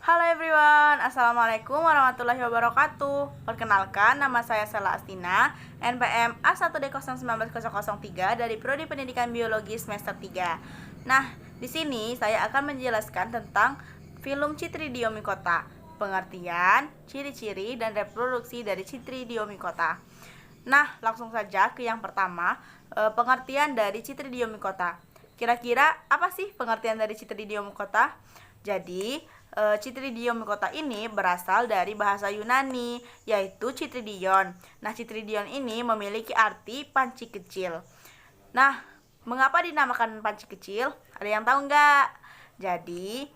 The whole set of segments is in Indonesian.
Halo everyone, Assalamualaikum warahmatullahi wabarakatuh. Perkenalkan, nama saya Sela Astina, NPM A1D01903 dari Prodi Pendidikan Biologi semester 3. Nah, di sini saya akan menjelaskan tentang film Chytridiomycota, pengertian, ciri-ciri, dan reproduksi dari Chytridiomycota. Nah, langsung saja ke yang pertama, pengertian dari Chytridiomycota. Kira-kira apa sih pengertian dari Chytridiomycota? Jadi, Chytridiomycota ini berasal dari bahasa Yunani, yaitu Chytridion. Nah, Chytridion ini memiliki arti panci kecil. Nah, mengapa dinamakan panci kecil? Ada yang tahu nggak? Jadi,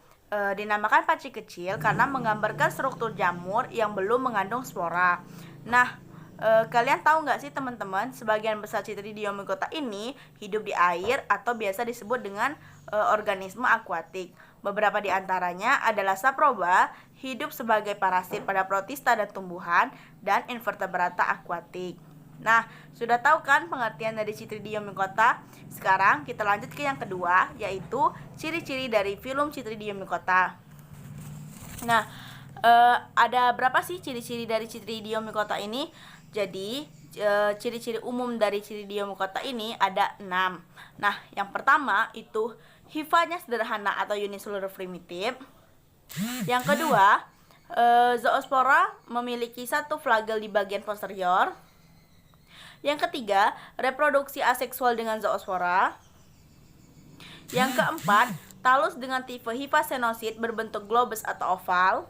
dinamakan panci kecil karena menggambarkan struktur jamur yang belum mengandung spora. Nah, kalian tahu nggak sih teman-teman, sebagian besar Chytridiomycota ini hidup di air atau biasa disebut dengan organisme akuatik. Beberapa di antaranya adalah saproba, hidup sebagai parasit pada protista dan tumbuhan, dan invertebrata akuatik. Nah, sudah tahu kan pengertian dari Chytridiomycota? Sekarang kita lanjut ke yang kedua, yaitu ciri-ciri dari filum Chytridiomycota. Nah, ada berapa sih ciri-ciri dari Chytridiomycota ini? Jadi, ciri-ciri umum dari Chytridiomycota ini ada 6. Nah, yang pertama itu hifanya sederhana atau unicellular primitif. Yang kedua, zoospora memiliki satu flagel di bagian posterior. Yang ketiga, reproduksi aseksual dengan zoospora. Yang keempat, talus dengan tipe hifasenosit berbentuk globus atau oval.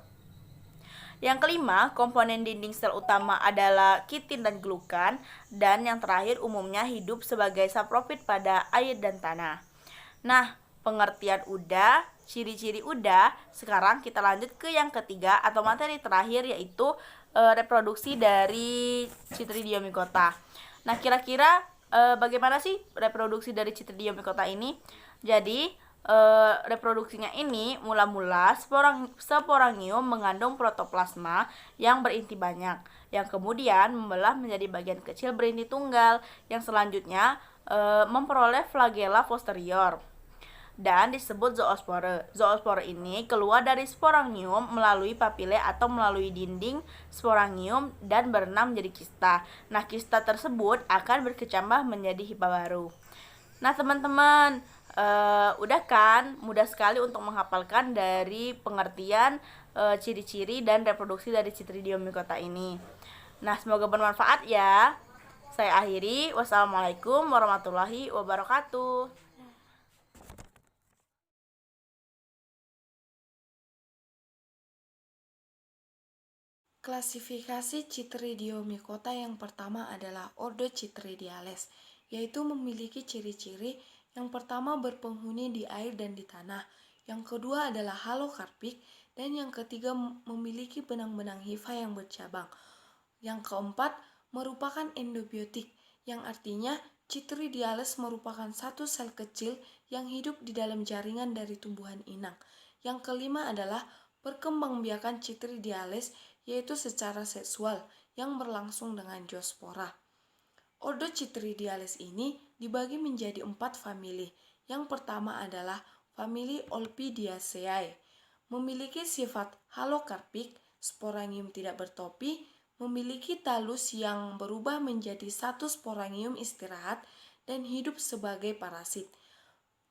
Yang kelima, komponen dinding sel utama adalah kitin dan glukan. Dan yang terakhir, umumnya hidup sebagai saprofit pada air dan tanah. Nah, pengertian udah, ciri-ciri udah. Sekarang kita lanjut ke yang ketiga atau materi terakhir, yaitu reproduksi dari Chytridiomycota. Nah, kira-kira bagaimana sih reproduksi dari Chytridiomycota ini? Jadi, reproduksinya ini mula-mula sporangium mengandung protoplasma yang berinti banyak, yang kemudian membelah menjadi bagian kecil berinti tunggal, yang selanjutnya memperoleh flagella posterior dan disebut zoospore. Zoospore ini keluar dari sporangium melalui papile atau melalui dinding sporangium dan berenam menjadi kista. Nah, kista tersebut akan berkecambah menjadi hifa baru. Nah, teman-teman, udah kan? Mudah sekali untuk menghafalkan dari pengertian, ciri-ciri dan reproduksi dari Chytridiomycota ini. Nah, semoga bermanfaat ya. Saya akhiri. Wassalamualaikum warahmatullahi wabarakatuh. Klasifikasi Chytridiomycota yang pertama adalah ordo Chytridiales, yaitu memiliki ciri-ciri yang pertama berpenghuni di air dan di tanah, yang kedua adalah halokarpik, dan yang ketiga memiliki benang-benang hifa yang bercabang. Yang keempat merupakan endobiotik, yang artinya Chytridiales merupakan satu sel kecil yang hidup di dalam jaringan dari tumbuhan inang. Yang kelima adalah perkembangbiakan Chytridiales, yaitu secara seksual yang berlangsung dengan zoospora. Ordo Chytridiales ini dibagi menjadi 4 famili. Yang pertama adalah famili Olpidiaceae, memiliki sifat halokarpik, sporangium tidak bertopi, memiliki talus yang berubah menjadi satu sporangium istirahat dan hidup sebagai parasit.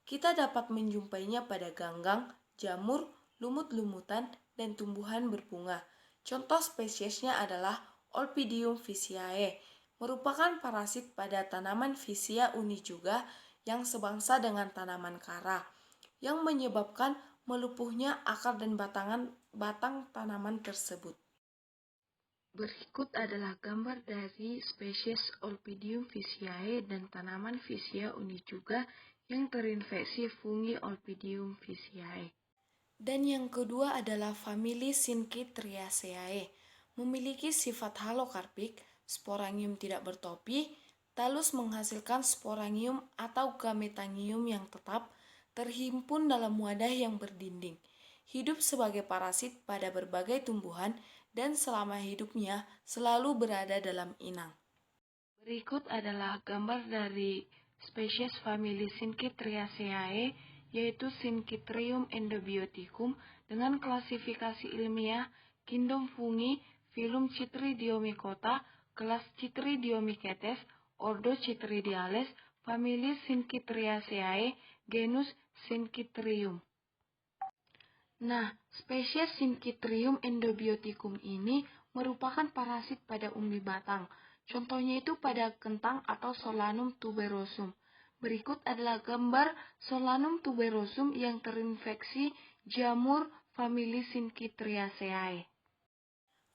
Kita dapat menjumpainya pada ganggang, jamur, lumut-lumutan, dan tumbuhan berbunga. Contoh spesiesnya adalah Olpidium viciae, merupakan parasit pada tanaman Vicia unijuga yang sebangsa dengan tanaman kara, yang menyebabkan melupuhnya akar dan batang tanaman tersebut. Berikut adalah gambar dari spesies Olpidium viciae dan tanaman Vicia unijuga yang terinfeksi fungi Olpidium viciae. Dan yang kedua adalah famili Syncytriaceae, memiliki sifat halokarpik, sporangium tidak bertopi, talus menghasilkan sporangium atau gametangium yang tetap, terhimpun dalam wadah yang berdinding, hidup sebagai parasit pada berbagai tumbuhan, dan selama hidupnya selalu berada dalam inang. Berikut adalah gambar dari spesies famili Syncytriaceae, yaitu Syncytrium endobioticum dengan klasifikasi ilmiah Kingdom Fungi, Phylum Chytridiomycota, kelas Chytridiomycetes, ordo Chytridiales, famili Syncytriaceae, genus Syncytrium. Nah, spesies Syncytrium endobioticum ini merupakan parasit pada umbi batang. Contohnya itu pada kentang atau Solanum tuberosum. Berikut adalah gambar Solanum tuberosum yang terinfeksi jamur famili Syncytriaceae.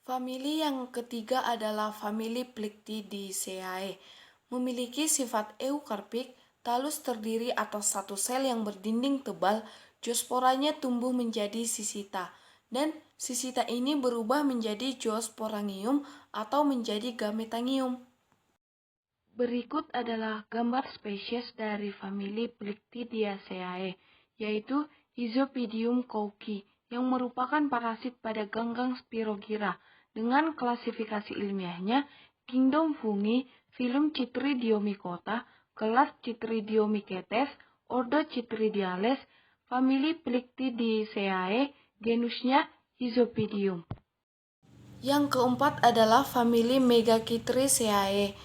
Famili yang ketiga adalah famili Plictidiaceae. Memiliki sifat eukarpik, talus terdiri atas satu sel yang berdinding tebal, zoosporanya tumbuh menjadi sisita, dan sisita ini berubah menjadi zoosporangium atau menjadi gametangium. Berikut adalah gambar spesies dari famili Plictidiaceae, yaitu Isopidium cauchi, yang merupakan parasit pada ganggang Spirogyra, dengan klasifikasi ilmiahnya Kingdom Fungi, Phylum Chytridiomycota, kelas Chytridiomycetes, ordo Chytridiales, famili Plictidiaceae, genusnya Isopidium. Yang keempat adalah famili Megachytriaceae.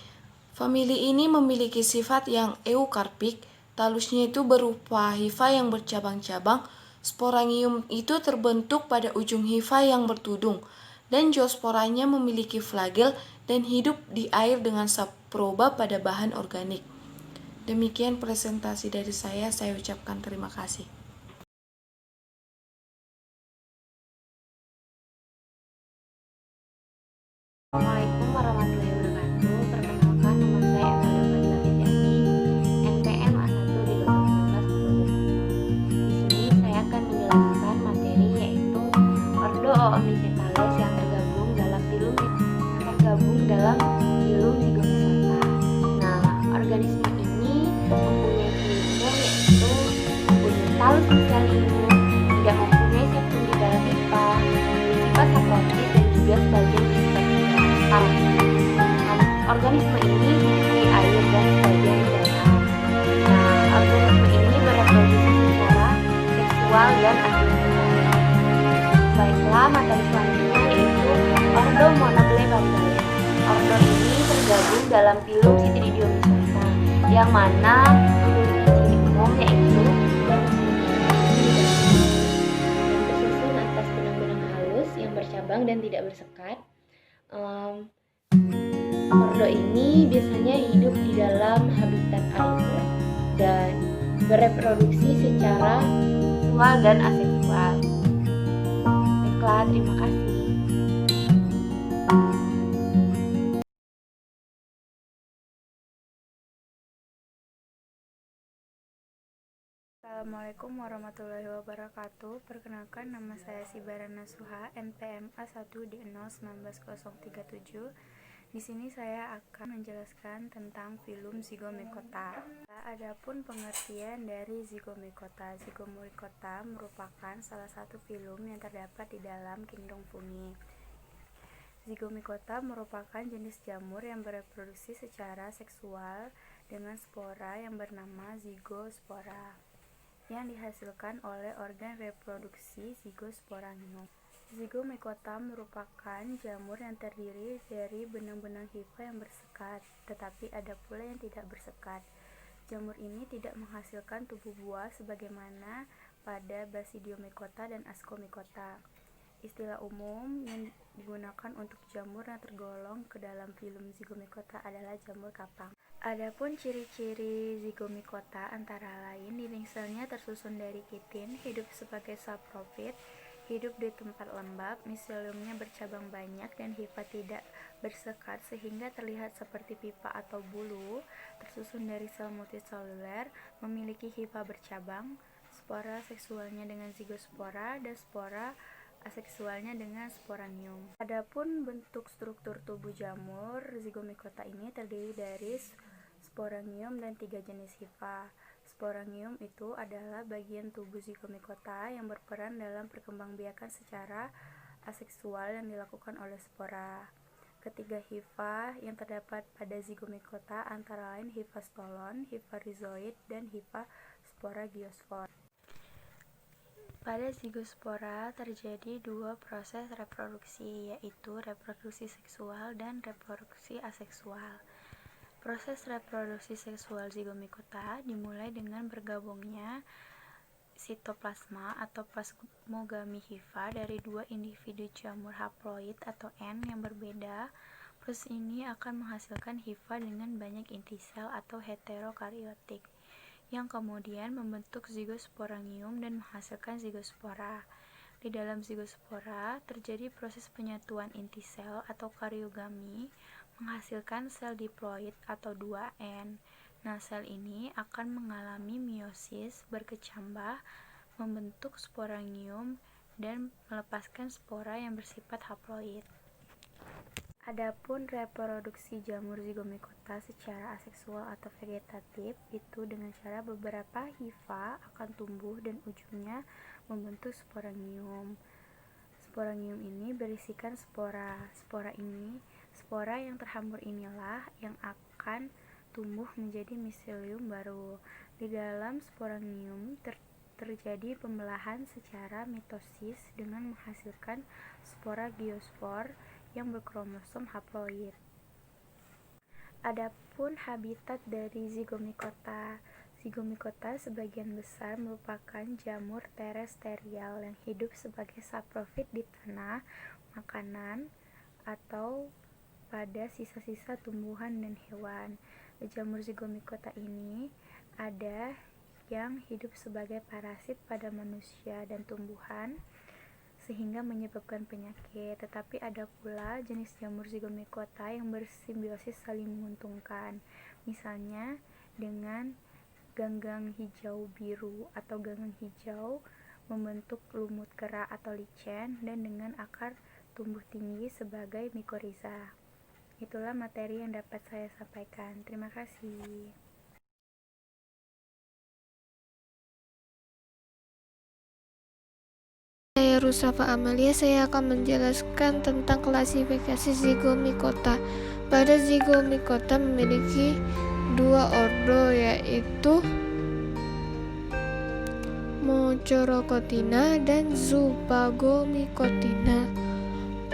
Famili ini memiliki sifat yang eukarpik, talusnya itu berupa hifa yang bercabang-cabang, sporangium itu terbentuk pada ujung hifa yang bertudung, dan zoosporanya memiliki flagel dan hidup di air dengan saproba pada bahan organik. Demikian presentasi dari saya ucapkan terima kasih. Assalamualaikum warahmatullahi wabarakatuh. Perkenalkan, nama saya Emelda Fadila Fitriani, NPM A1 di 2019. Di sini saya akan menjelaskan materi yaitu ordo Oomycetales yang tergabung dalam filum Zygomycota. Nah, organisme ini mempunyai cirinya yaitu mempunyai talus miselium, tidak mempunyai septum di dalam pipa, sifat saprotit dan juga sebagian sifat organisme ini mempunyai air dan sebagian udara. Nah, organisme ini bereproduksi secara seksual dan aseksual. Baiklah, materi selanjutnya yaitu ordo Monobleparidae. Ordo ini tergabung dalam filum Chytridiomycota, yang mana memiliki ciri umum yaitu dan tersusun atas benang-benang halus yang bercabang dan tidak bersekat. Ordo ini biasanya hidup di dalam habitat air dan bereproduksi secara seksual dan aseksual. Baiklah, terima kasih. Assalamualaikum warahmatullahi wabarakatuh. Perkenalkan, nama saya Sibara Nasuha, NPM A1 di 0191037. Di sini saya akan menjelaskan tentang filum Zygomycota. Adapun pengertian dari Zygomycota. Zygomycota merupakan salah satu filum yang terdapat di dalam Kingdom Fungi. Zygomycota merupakan jenis jamur yang bereproduksi secara seksual dengan spora yang bernama zygospora, yang dihasilkan oleh organ reproduksi Zygosporangium. Zygomycota merupakan jamur yang terdiri dari benang-benang hifa yang bersekat, tetapi ada pula yang tidak bersekat. Jamur ini tidak menghasilkan tubuh buah sebagaimana pada Basidiomycota dan Ascomycota. Istilah umum yang digunakan untuk jamur yang tergolong ke dalam filum Zygomycota adalah jamur kapang. Adapun ciri-ciri Zygomycota antara lain dinding selnya tersusun dari kitin, hidup sebagai saprofit, hidup di tempat lembab, miseliumnya bercabang banyak dan hifa tidak bersekat sehingga terlihat seperti pipa atau bulu, tersusun dari sel multiseluler, memiliki hifa bercabang, spora seksualnya dengan zygospora dan spora aseksualnya dengan sporangium. Adapun bentuk struktur tubuh jamur Zygomycota ini terdiri dari sporangium dan 3 jenis hifa. Sporangium itu adalah bagian tubuh Zygomycota yang berperan dalam perkembangbiakan secara aseksual yang dilakukan oleh spora. Ketiga hifa yang terdapat pada Zygomycota antara lain hifa stolon, hifa rhizoid, dan hifa sporagiospor. Pada zigospora terjadi dua proses reproduksi, yaitu reproduksi seksual dan reproduksi aseksual. Proses reproduksi seksual zigomikota dimulai dengan bergabungnya sitoplasma atau plasmogami hifa dari dua individu jamur haploid atau N yang berbeda. Proses ini akan menghasilkan hifa dengan banyak inti sel atau heterokariotik, yang kemudian membentuk zigosporangium dan menghasilkan zigospora. Di dalam zigospora terjadi proses penyatuan inti sel atau kariogami menghasilkan sel diploid atau 2N. Nah, sel ini akan mengalami meiosis berkecambah, membentuk sporangium dan melepaskan spora yang bersifat haploid. Adapun reproduksi jamur zigomikota secara aseksual atau vegetatif itu dengan cara beberapa hifa akan tumbuh dan ujungnya membentuk sporangium. Sporangium ini berisikan spora. Spora yang terhambur inilah yang akan tumbuh menjadi miselium baru. Di dalam sporangium terjadi pembelahan secara mitosis dengan menghasilkan spora geospor yang berkromosom haploid. Adapun habitat dari zigomikota. Zigomikota sebagian besar merupakan jamur terestrial yang hidup sebagai saprofit di tanah, makanan, atau pada sisa-sisa tumbuhan dan hewan. Jamur zigomikota ini ada yang hidup sebagai parasit pada manusia dan tumbuhan sehingga menyebabkan penyakit, tetapi ada pula jenis jamur zigomikota yang bersimbiosis saling menguntungkan, misalnya dengan ganggang hijau biru atau ganggang hijau membentuk lumut kera atau lichen dan dengan akar tumbuh tinggi sebagai mikoriza. Itulah materi yang dapat saya sampaikan. Terima kasih. Saya Rusafa Amalia, saya akan menjelaskan tentang klasifikasi zigomikota. Pada zigomikota memiliki dua ordo, yaitu Mochorocotina dan Zupagomycotina.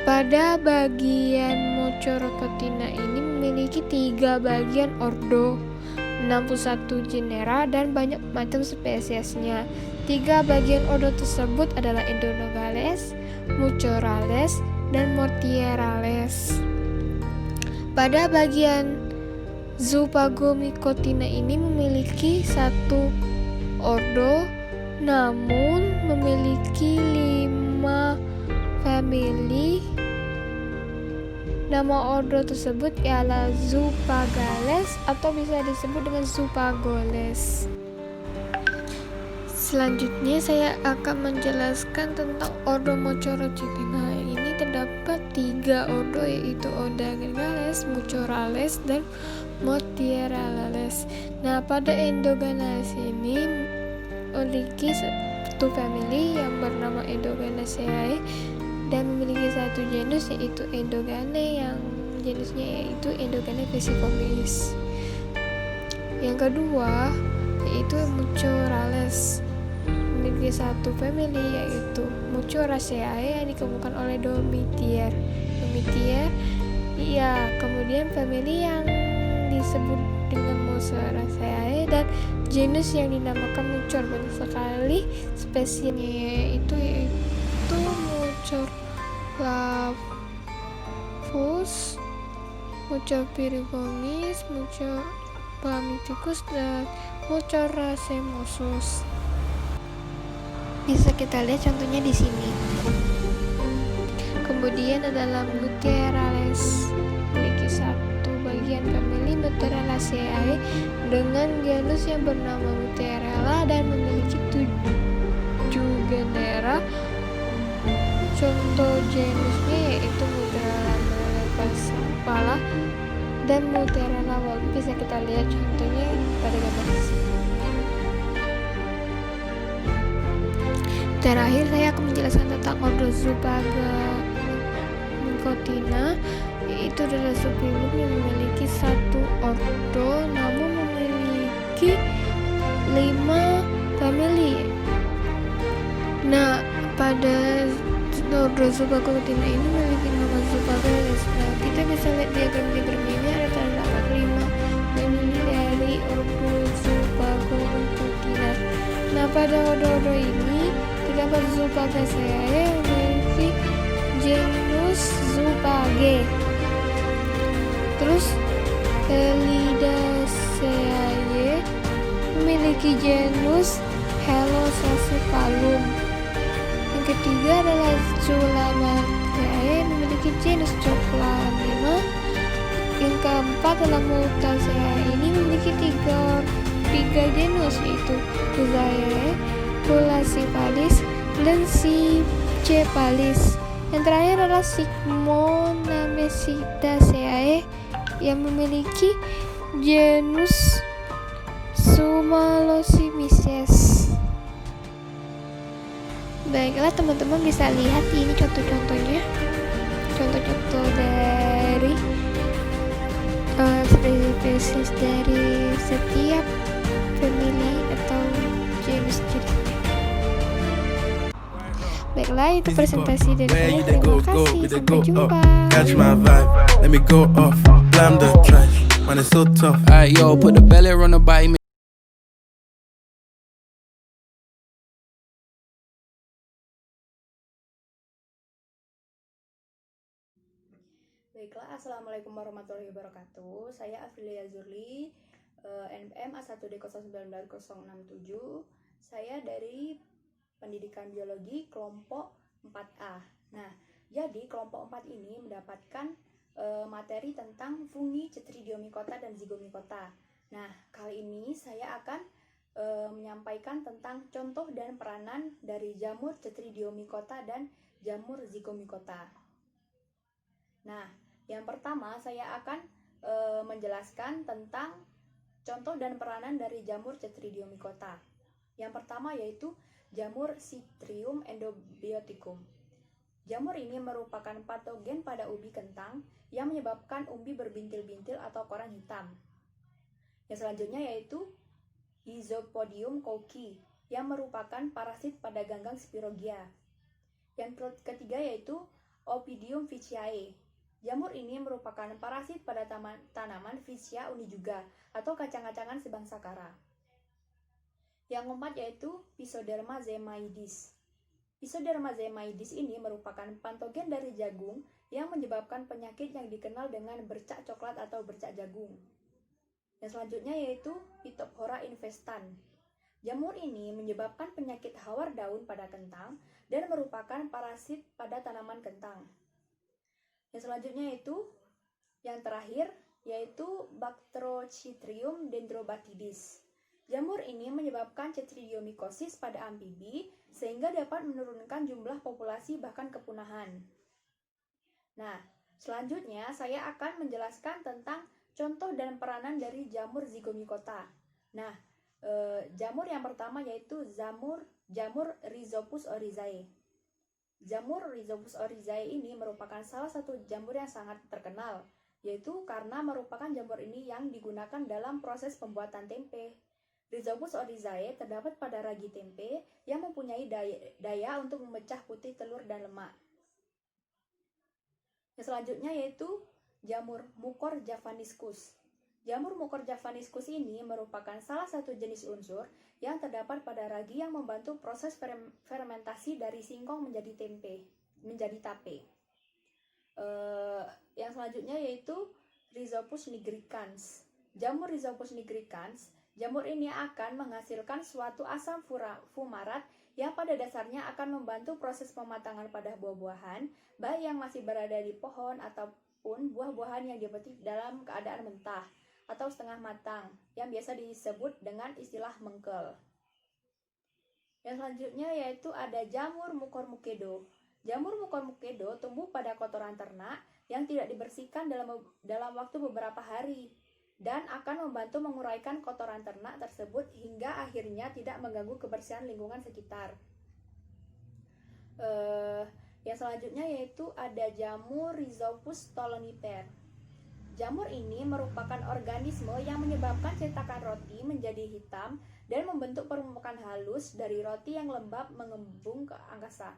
Pada bagian Mochorocotina ini memiliki 3 bagian ordo, 61 genera dan banyak macam spesiesnya. 3 bagian ordo tersebut adalah Endonogales, Mucorales, dan Mortierales. Pada bagian Zupagomycotina ini memiliki 1 ordo, namun memiliki 5 famili. Nama ordo tersebut ialah Zupagales atau bisa disebut dengan Zupagoles. Selanjutnya saya akan menjelaskan tentang ordo Mochorocotina. Ini terdapat 3 ordo, yaitu Endogales, Mucorales, dan Mortierales. Nah, pada Endogales ini memiliki 1 famili yang bernama Endoganaceae dan memiliki 1 genus, yaitu Endogane, yang jenisnya yaitu Endogane vesicomis. Yang kedua yaitu Mucorales, memiliki 1 famili yaitu Mucoraceae yang ditemukan oleh Domitier. Kemudian famili yang disebut dengan Mucoraceae dan genus yang dinamakan Mucor. Banyak sekali spesiesnya yaitu Mucorlavus, Mucor piriformis, Mucor plamyticus, dan Mucor racemosus. Bisa kita lihat contohnya di sini. Kemudian adalah Muterales, memiliki 1 bagian famili Muteralaceae dengan genus yang bernama Muterella dan memiliki 7 genera. Contoh genusnya yaitu Muterella melepasapala dan Muterella walpi. Bisa kita lihat contohnya pada gambar di sini. Terakhir saya akan menjelaskan tentang ordo Zupagomycotina, yaitu adalah subfilum yang memiliki 1 ordo namun memiliki 5 famili. Nah, pada ordo Zooplacotina ini memiliki nama Zooplacotes. Nah, kita bisa lihat diagram ini ada terdapat 5 famili dari ordo Zooplacotina. Nah, pada ordo ini terdapat Zooplacaceae yang memiliki genus Zoophaga. Terus Elidaceae memiliki genus Helosacephalum. Yang ketiga adalah Zulamaceae memiliki genus Choclanema. Yang keempat adalah Mutaceae ini memiliki tiga genus, yaitu Rhizaceae, Pulacipalis, dan Sipcepalis. Yang terakhir adalah Sigmonamecidaceae yang memiliki genus Sumalocimyces. Baiklah teman-teman, bisa lihat ini contoh-contohnya, contoh-contoh dari spesies dari setiap famili atau genus jenisnya. Baiklah, itu presentasi dari saya. Terima kasih, sampai jumpa. Catch my vibe, let me go off, blam the trash, man it's so tough. Alright, yo, put the belly on the body. Baiklah, Assalamualaikum warahmatullahi wabarakatuh. Saya Afrilia Zurli, NPM A1D099067. Saya dari Pendidikan Biologi kelompok 4A. Nah, jadi kelompok 4 ini mendapatkan materi tentang fungi, Chytridiomycota, dan Zygomycota. Nah, kali ini saya akan menyampaikan tentang contoh dan peranan dari jamur Chytridiomycota dan jamur Zygomycota. Nah, yang pertama saya akan menjelaskan tentang contoh dan peranan dari jamur Chytridiomycota. Yang pertama yaitu jamur Chytrium endobioticum. Jamur ini merupakan patogen pada ubi kentang yang menyebabkan umbi berbintil-bintil atau koran hitam. Yang selanjutnya yaitu Hizopodium cooki yang merupakan parasit pada ganggang Spirogia. Yang ketiga yaitu Opidium ficyae. Jamur ini merupakan parasit pada tanaman Vicia unijuga atau kacang-kacangan sebangsa kara. Yang keempat yaitu Physoderma zemaidis. Physoderma zemaidis ini merupakan patogen dari jagung yang menyebabkan penyakit yang dikenal dengan bercak coklat atau bercak jagung. Yang selanjutnya yaitu Phytophthora infestan. Jamur ini menyebabkan penyakit hawar daun pada kentang dan merupakan parasit pada tanaman kentang. Yang selanjutnya yaitu yang terakhir yaitu Bactrochytrium dendrobatidis. Jamur ini menyebabkan chytridiomycosis pada amfibi sehingga dapat menurunkan jumlah populasi bahkan kepunahan. Nah, selanjutnya saya akan menjelaskan tentang contoh dan peranan dari jamur Zygomycota. Nah, jamur yang pertama yaitu jamur Rhizopus oryzae. Jamur Rhizopus oryzae ini merupakan salah satu jamur yang sangat terkenal, yaitu karena merupakan jamur ini yang digunakan dalam proses pembuatan tempe. Rhizopus oryzae terdapat pada ragi tempe yang mempunyai daya untuk memecah putih telur dan lemak. Yang selanjutnya yaitu jamur Mucor javaniscus. Jamur Mucor javaniscus ini merupakan salah satu jenis unsur yang terdapat pada ragi yang membantu proses fermentasi dari singkong menjadi tape. Yang selanjutnya yaitu Rhizopus nigricans. Jamur Rhizopus nigricans, jamur ini akan menghasilkan suatu asam fumarat yang pada dasarnya akan membantu proses pematangan pada buah-buahan, baik yang masih berada di pohon ataupun buah-buahan yang dipetik dalam keadaan mentah atau setengah matang, yang biasa disebut dengan istilah mengkel. Yang selanjutnya yaitu ada jamur Mucor mucedo. Jamur Mucor mucedo tumbuh pada kotoran ternak yang tidak dibersihkan dalam waktu beberapa hari dan akan membantu menguraikan kotoran ternak tersebut hingga akhirnya tidak mengganggu kebersihan lingkungan sekitar. Yang selanjutnya yaitu ada jamur Rhizopus stolonifer. Jamur ini merupakan organisme yang menyebabkan cetakan roti menjadi hitam dan membentuk permukaan halus dari roti yang lembab mengembung ke angkasa.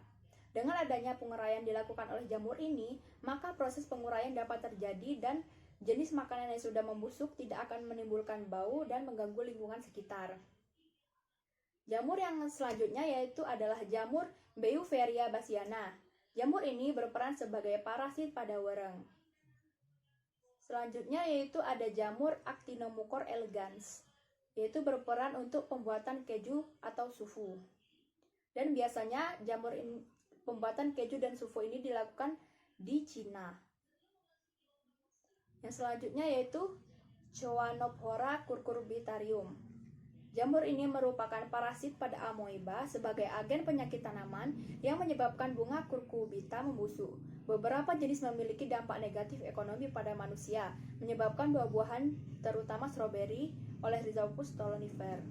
Dengan adanya penguraian dilakukan oleh jamur ini, maka proses penguraian dapat terjadi dan jenis makanan yang sudah membusuk tidak akan menimbulkan bau dan mengganggu lingkungan sekitar. Jamur yang selanjutnya yaitu adalah jamur Beauveria bassiana. Jamur ini berperan sebagai parasit pada wereng. Selanjutnya yaitu ada jamur Actinomycor elegans, yaitu berperan untuk pembuatan keju atau sufu. Dan biasanya pembuatan keju dan sufu ini dilakukan di Cina. Yang selanjutnya yaitu Choanophora cucurbitarium. Jamur ini merupakan parasit pada amoeba sebagai agen penyakit tanaman yang menyebabkan bunga cucurbita membusuk. Beberapa jenis memiliki dampak negatif ekonomi pada manusia, menyebabkan buah-buahan terutama stroberi oleh Rhizopus stolonifer.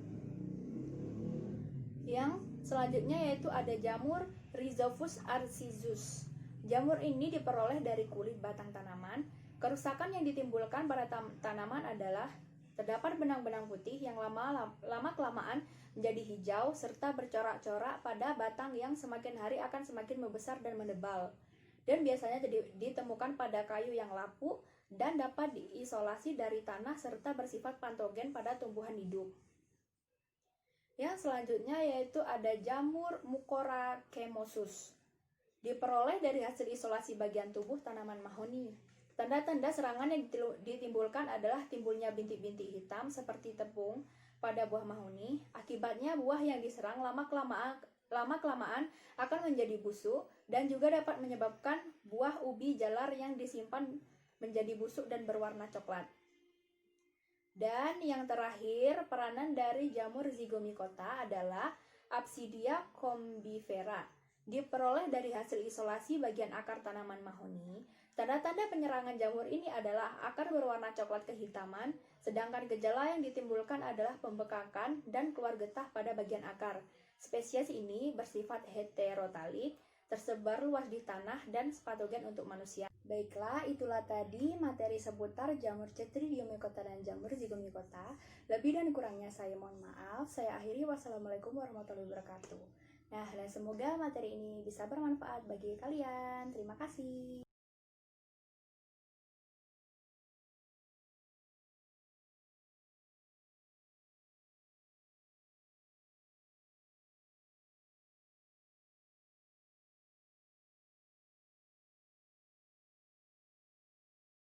Yang selanjutnya yaitu ada jamur Rhizopus arcisus. Jamur ini diperoleh dari kulit batang tanaman. Kerusakan yang ditimbulkan pada tanaman adalah terdapat benang-benang putih yang lama-kelamaan menjadi hijau serta bercorak-corak pada batang yang semakin hari akan semakin membesar dan menebal. Dan biasanya ditemukan pada kayu yang lapuk dan dapat diisolasi dari tanah serta bersifat patogen pada tumbuhan hidup. Yang selanjutnya yaitu ada jamur Mucora chemosus. Diperoleh dari hasil isolasi bagian tubuh tanaman mahoni. Tanda-tanda serangan yang ditimbulkan adalah timbulnya bintik-bintik hitam seperti tepung pada buah mahoni. Akibatnya buah yang diserang lama-kelamaan akan menjadi busuk dan juga dapat menyebabkan buah ubi jalar yang disimpan menjadi busuk dan berwarna coklat. Dan yang terakhir, peranan dari jamur Zygomicota adalah Apsidia combifera. Diperoleh dari hasil isolasi bagian akar tanaman mahoni. Tanda-tanda penyerangan jamur ini adalah akar berwarna coklat kehitaman, sedangkan gejala yang ditimbulkan adalah pembekakan dan keluar getah pada bagian akar. Spesies ini bersifat heterotalik, tersebar luas di tanah dan patogen untuk manusia. Baiklah, itulah tadi materi seputar jamur Chytridiomycota dan jamur Zygomicota. Lebih dan kurangnya saya mohon maaf. Saya akhiri, wassalamualaikum warahmatullahi wabarakatuh. Nah, dan semoga materi ini bisa bermanfaat bagi kalian. Terima kasih.